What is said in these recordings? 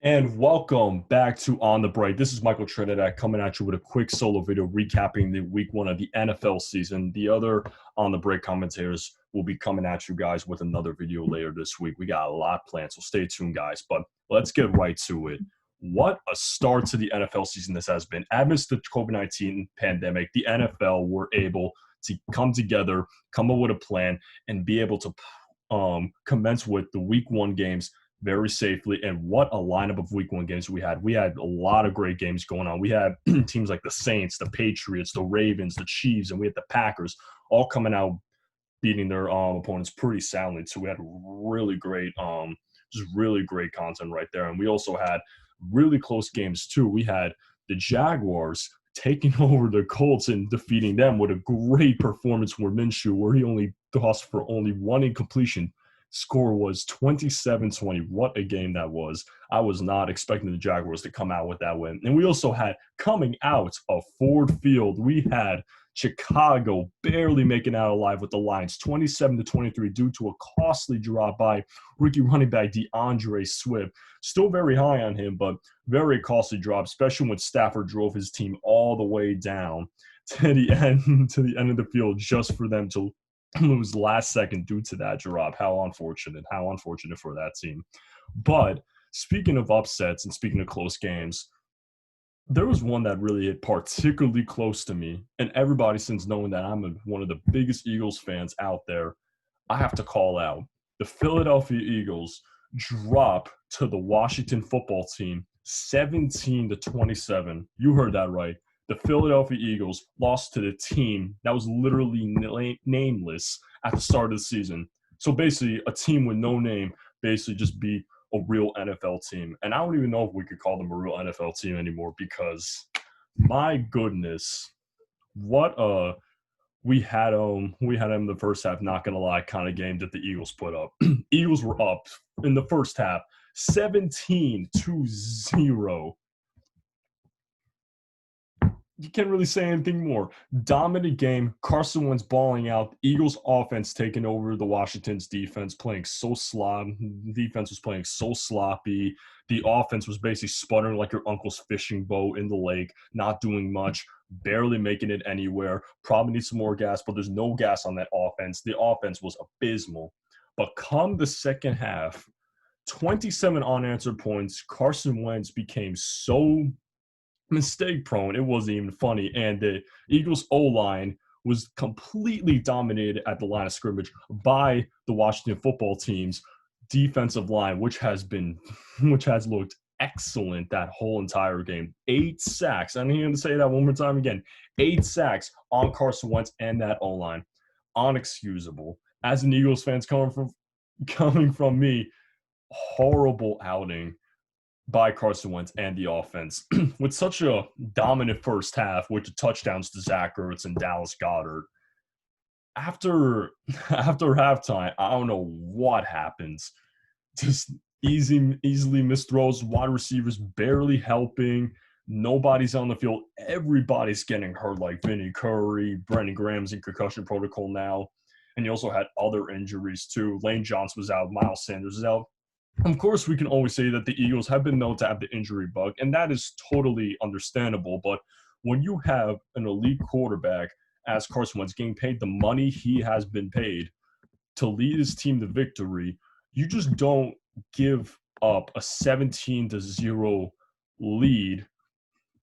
And welcome back to On the Break. This is Michael Trinidad coming at you with a quick solo video recapping the week one of the NFL season. The other On the Break commentators will be coming at you guys with another video later this week. We got a lot planned, so stay tuned, guys. But let's get right to it. What a start to the NFL season this has been. Amidst the COVID-19 pandemic, the NFL were able to come together, come up with a plan, and be able to commence with the week one games very safely. And what a lineup of week one games we had. We had a lot of great games going on. We had teams like the Saints, the Patriots, the Ravens, the Chiefs, and we had the Packers all coming out beating their opponents pretty soundly. So we had really great, just really great content right there. And we also had really close games too. We had the Jaguars taking over the Colts and defeating them with a great performance for Minshew, where he only tossed for only one incompletion. Score was 27-20. What a game that was. I was not expecting the Jaguars to come out with that win. And we also had, coming out of Ford Field, we had Chicago barely making out alive with the Lions, 27-23, due to a costly drop by rookie running back DeAndre Swift. Still very high on him, but very costly drop, especially when Stafford drove his team all the way down to the end of the field just for them to lose last second due to that drop. How unfortunate for that team. But speaking of upsets and speaking of close games, there was one that really hit particularly close to me. And everybody, since knowing that I'm one of the biggest Eagles fans out there, I have to call out the Philadelphia Eagles drop to the Washington football team 17-27. You heard that right. The Philadelphia Eagles lost to the team that was literally nameless at the start of the season. So basically, a team with no name basically just beat a real NFL team. And I don't even know if we could call them a real NFL team anymore because, my goodness, what we had them in the first half, not gonna lie, kind of game that the Eagles put up. Eagles were up in the first half 17-0. You can't really say anything more. Dominant game. Carson Wentz balling out. Eagles offense taking over the Washington's defense, playing so sloppy. Defense was playing so sloppy. The offense was basically sputtering like your uncle's fishing boat in the lake, not doing much, barely making it anywhere. Probably need some more gas, but there's no gas on that offense. The offense was abysmal. But come the second half, 27 unanswered points. Carson Wentz became so mistake prone, it wasn't even funny. And the Eagles O-line was completely dominated at the line of scrimmage by the Washington football team's defensive line, which has looked excellent that whole entire game. 8 sacks. I'm going to say that one more time again. 8 sacks on Carson Wentz and that O-line. Unexcusable. As an Eagles fan coming from me, horrible outing by Carson Wentz and the offense. With such a dominant first half with the touchdowns to Zach Ertz and Dallas Goedert, after halftime, I don't know what happens. Just easily missed throws, wide receivers barely helping. Nobody's on the field. Everybody's getting hurt, like Vinny Curry, Brandon Graham's in concussion protocol now. And you also had other injuries too. Lane Johnson was out. Miles Sanders is out. Of course, we can always say that the Eagles have been known to have the injury bug, and that is totally understandable. But when you have an elite quarterback as Carson Wentz getting paid the money he has been paid to lead his team to victory, you just don't give up a 17-0 lead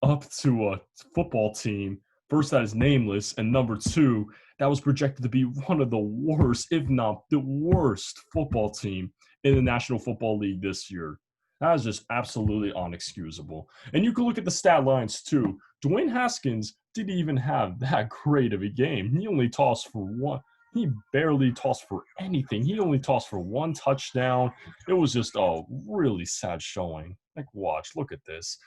up to a football team, first, that is nameless, and number two, that was projected to be one of the worst, if not the worst, football team in the National Football League this year. That is just absolutely unexcusable. And you can look at the stat lines too. Dwayne Haskins didn't even have that great of a game. He only tossed for one. He barely tossed for anything. He only tossed for one touchdown. It was just a really sad showing. Like, watch, look at this.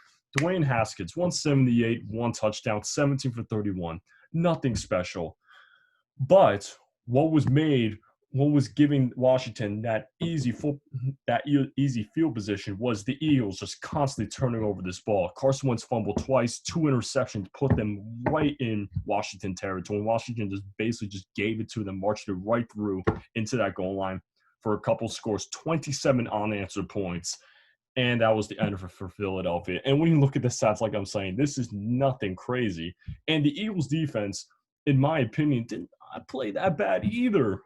Dwayne Haskins, 178, one touchdown, 17 for 31. Nothing special. But what was giving Washington that easy field position was the Eagles just constantly turning over this ball. Carson Wentz fumbled twice, 2 interceptions, put them right in Washington territory. Washington just basically gave it to them, marched it right through into that goal line for a couple scores, 27 unanswered points. And that was the end for Philadelphia. And when you look at the stats, like I'm saying, this is nothing crazy. And the Eagles defense, in my opinion, did not play that bad either.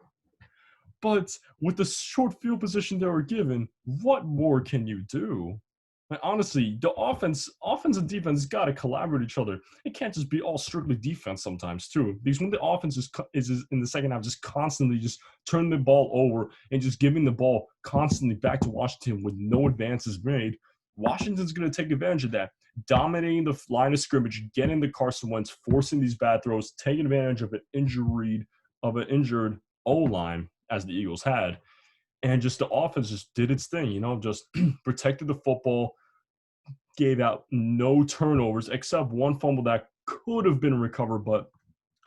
But with the short field position they were given, what more can you do? Like, honestly, the offense and defense got to collaborate with each other. It can't just be all strictly defense sometimes too. Because when the offense is in the second half, just constantly just turning the ball over and just giving the ball constantly back to Washington with no advances made, Washington's going to take advantage of that, dominating the line of scrimmage, getting the Carson Wentz, forcing these bad throws, taking advantage of an injured O-line as the Eagles had. And just the offense just did its thing, just protected the football, gave out no turnovers except one fumble that could have been recovered, but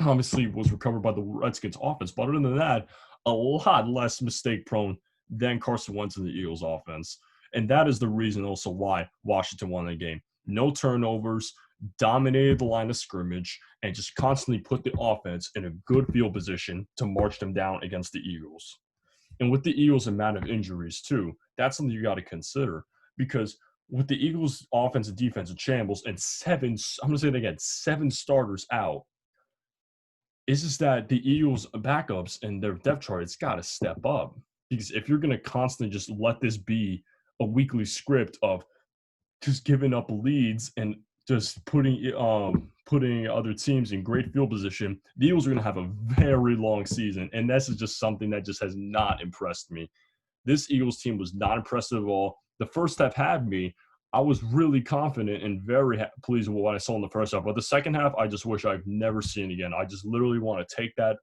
obviously was recovered by the Redskins offense. But other than that, a lot less mistake prone than Carson Wentz in the Eagles offense. And that is the reason also why Washington won the game. No turnovers, dominated the line of scrimmage, and just constantly put the offense in a good field position to march them down against the Eagles. And with the Eagles' amount of injuries, too, that's something you got to consider because with the Eagles' offense and defense in shambles and I'm going to say it again, 7 starters out, it's just that the Eagles' backups and their depth chart, it's got to step up. Because if you're going to constantly just let this be a weekly script of just giving up leads and just putting other teams in great field position, the Eagles are going to have a very long season. And this is just something that just has not impressed me. This Eagles team was not impressive at all. The first half had me. I was really confident and very pleased with what I saw in the first half. But the second half, I just wish I've never seen again. I just literally want to take that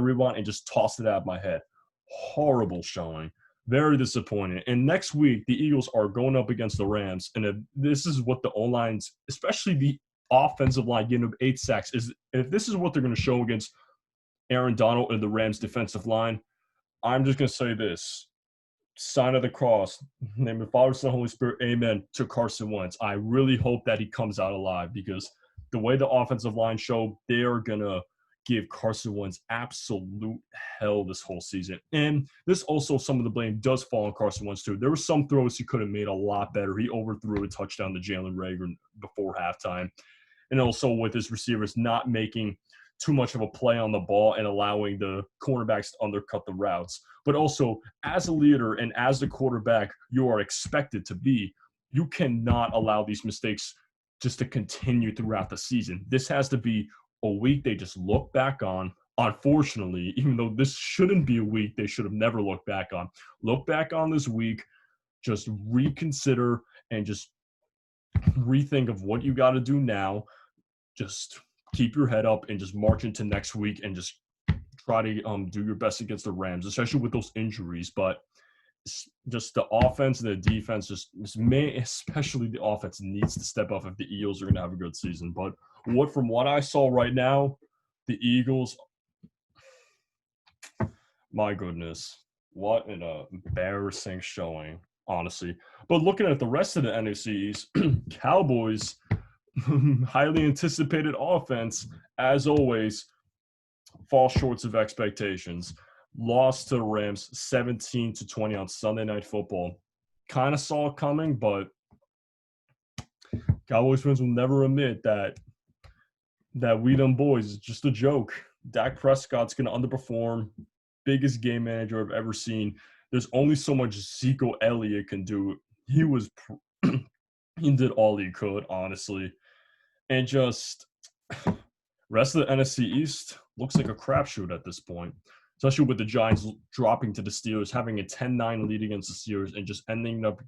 rebound and just toss it out of my head. Horrible showing. Very disappointing. And next week, the Eagles are going up against the Rams. And if this is what the O-lines, especially the offensive line, getting up 8 sacks, if this is what they're going to show against Aaron Donald and the Rams defensive line, I'm just going to say this. Sign of the cross, name of the Father, Son, Holy Spirit, amen, to Carson Wentz. I really hope that he comes out alive because the way the offensive line showed, they are going to give Carson Wentz absolute hell this whole season. And this also, some of the blame does fall on Carson Wentz too. There were some throws he could have made a lot better. He overthrew a touchdown to Jalen Reagor before halftime. And also with his receivers not making too much of a play on the ball and allowing the cornerbacks to undercut the routes. But also, as a leader and as the quarterback you are expected to be, you cannot allow these mistakes just to continue throughout the season. This has to be a week they just look back on. Unfortunately, even though this shouldn't be a week they should have never looked back on. Look back on this week, just reconsider and just rethink of what you got to do now. Just keep your head up and just march into next week and just try to do your best against the Rams, especially with those injuries. But just the offense and the defense, especially the offense, needs to step up if the Eagles are going to have a good season. But from what I saw right now, the Eagles, my goodness, what an embarrassing showing, honestly. But looking at the rest of the NFCs, Cowboys, highly anticipated offense, as always, fall short of expectations. Lost to the Rams 17-20 on Sunday Night Football. Kind of saw it coming, but Cowboys fans will never admit that we them boys is just a joke. Dak Prescott's going to underperform. Biggest game manager I've ever seen. There's only so much Zeke Elliott can do. He did all he could, honestly. And just rest of the NFC East looks like a crapshoot at this point, especially with the Giants dropping to the Steelers, having a 10-9 lead against the Steelers, and just ending up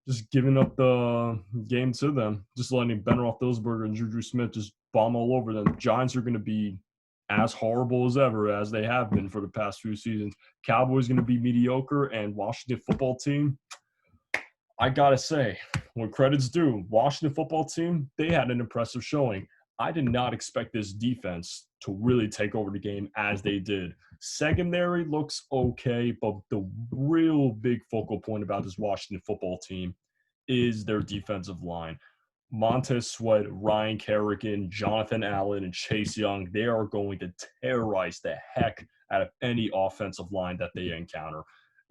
just giving up the game to them, just letting Ben Roethlisberger and Juju Smith just bomb all over them. Giants are going to be as horrible as ever, as they have been for the past few seasons. Cowboys going to be mediocre, and Washington football team, I got to say, when credit's due, Washington football team, they had an impressive showing. I did not expect this defense to really take over the game as they did. Secondary looks okay, but the real big focal point about this Washington football team is their defensive line. Montez Sweat, Ryan Kerrigan, Jonathan Allen, and Chase Young, they are going to terrorize the heck out of any offensive line that they encounter.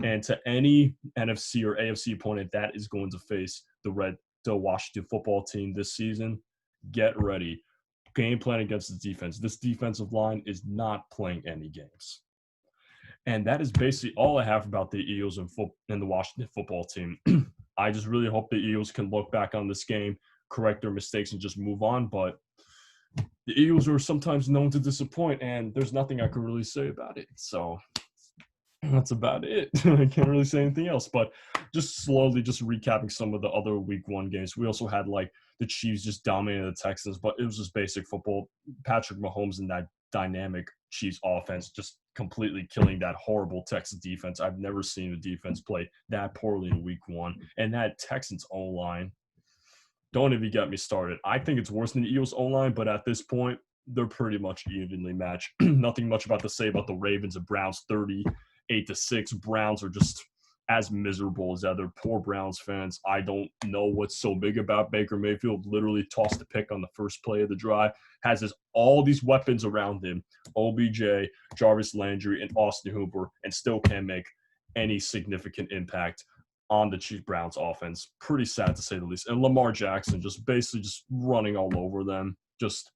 And to any NFC or AFC opponent that is going to face the Washington football team this season, get ready. Game plan against the defense. This defensive line is not playing any games. And that is basically all I have about the Eagles and the Washington football team. I just really hope the Eagles can look back on this game, correct their mistakes, and just move on. But the Eagles are sometimes known to disappoint, and there's nothing I can really say about it. So that's about it. I can't really say anything else. But just slowly, just recapping some of the other Week 1 games. We also had like the Chiefs just dominating the Texans, but it was just basic football. Patrick Mahomes and that dynamic Chiefs offense just completely killing that horrible Texans defense. I've never seen a defense play that poorly in Week 1. And that Texans O-line, don't even get me started. I think it's worse than the Eagles O-line, but at this point, they're pretty much evenly matched. Nothing much about to say about the Ravens and Browns 38-6. Browns are just as miserable as other poor Browns fans. I don't know what's so big about Baker Mayfield. Literally tossed a pick on the first play of the drive. Has all these weapons around him. OBJ, Jarvis Landry, and Austin Hooper, and still can't make any significant impact on the Chiefs Browns offense. Pretty sad to say the least. And Lamar Jackson just basically just running all over them. Just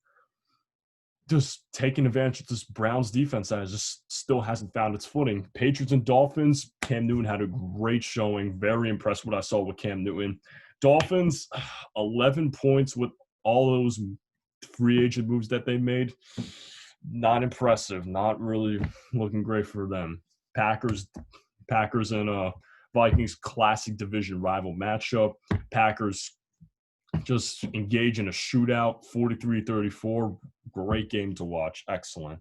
taking advantage of this Browns defense that just still hasn't found its footing. Patriots and Dolphins, Cam Newton had a great showing. Very impressed with what I saw with Cam Newton. Dolphins, 11 points with all those free agent moves that they made. Not impressive. Not really looking great for them. Packers and Vikings, classic division rival matchup. Packers just engage in a shootout, 43-34. Great game to watch. Excellent.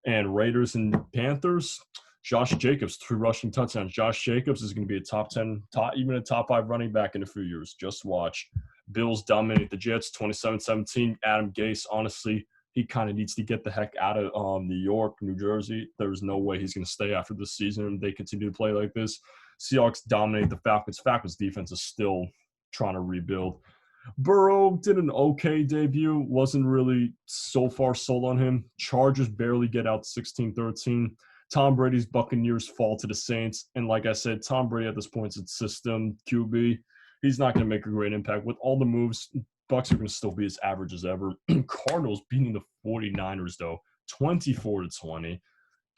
And Raiders and Panthers, Josh Jacobs, 3 rushing touchdowns. Josh Jacobs is going to be a top 10, even a top 5 running back in a few years. Just watch. Bills dominate the Jets, 27-17. Adam Gase, honestly, he kind of needs to get the heck out of New York, New Jersey. There's no way he's going to stay after this season if they continue to play like this. Seahawks dominate the Falcons. Falcons defense is still trying to rebuild. Burrow did an okay debut. Wasn't really so far sold on him. Chargers barely get out 16-13. Tom Brady's Buccaneers fall to the Saints. And like I said, Tom Brady at this point is a system QB. He's not going to make a great impact. With all the moves, Bucs are going to still be as average as ever. Cardinals beating the 49ers, though, 24-20.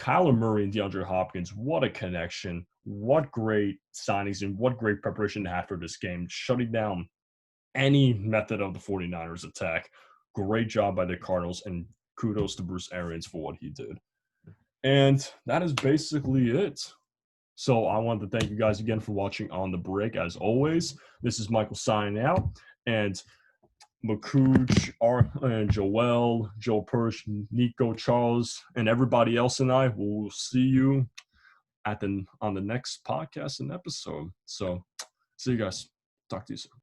Kyler Murray and DeAndre Hopkins, what a connection. What great signings and what great preparation to have for this game. Shutting down any method of the 49ers attack. Great job by the Cardinals, and kudos to Bruce Arians for what he did. And that is basically it. So I wanted to thank you guys again for watching On the Break. As always, this is Michael signing out. And Makuj, and Joel, Joe Persh, Nico, Charles, and everybody else and I will see you on the next podcast and episode. So see you guys. Talk to you soon.